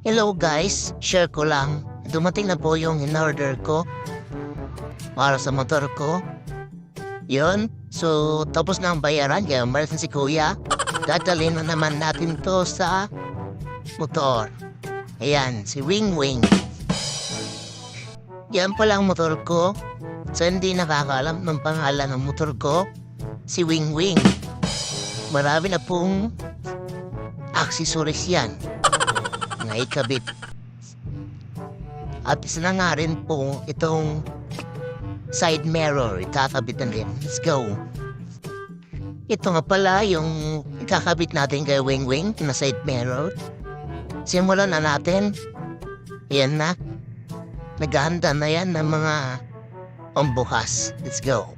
Hello guys, share ko lang. Dumating na po yung in-order ko para sa motor ko. Yun, so tapos na ang bayaran kaya umalis na si kuya. Dadalhin na naman natin to sa motor. Ayan, si Wing Wing. Yan pala ang motor ko. So hindi nakakaalam ng pangalan ng motor ko, si Wing Wing. Marami na pong accessories yan na ikabit. At isa na nga rin po itong side mirror, ikakabit na rin. Let's go. Ito nga pala yung ikakabit natin kay Wing Wing na side mirror. Simulan na natin. Yan na. Naghahanda na yan ng mga pambukas. Let's go.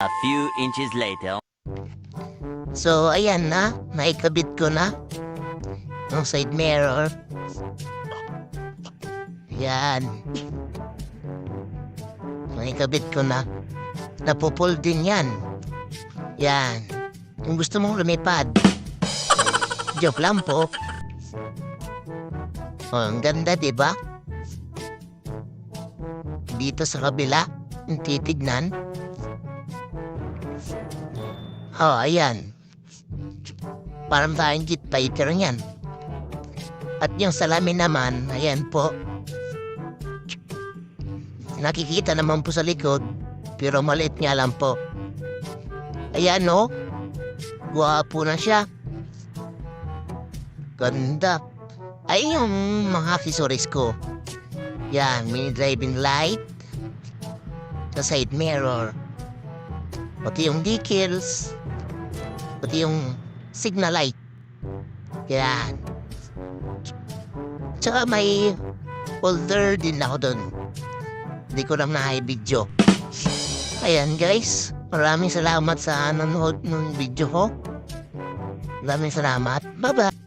A few inches later. So, ayan na. Naikabit ko na. Ang side mirror. Yan. Naikabit ko na. Napupul din yan. Yan. Kung gusto mong lumipad. Joke lang po. Oh, ang ganda, diba? Dito sa kabila, yung titignan. Oh, ayan. Parang tayong Jet Fighter yan. At yung salamin naman, ayan po. Nakikita naman po sa likod, pero maliit nga lang po. Ayan o. Gwapo na siya. Ganda. Ay yung mga accessories ko. Yan, mini driving light. Sa side mirror. Pati yung decals. Pati yung signal light. Yan. Tsaka may holder din ako doon. Hindi ko lang na-video. Ayan guys. Maraming salamat sa nanonood ng video ko. Maraming salamat. Bye-bye.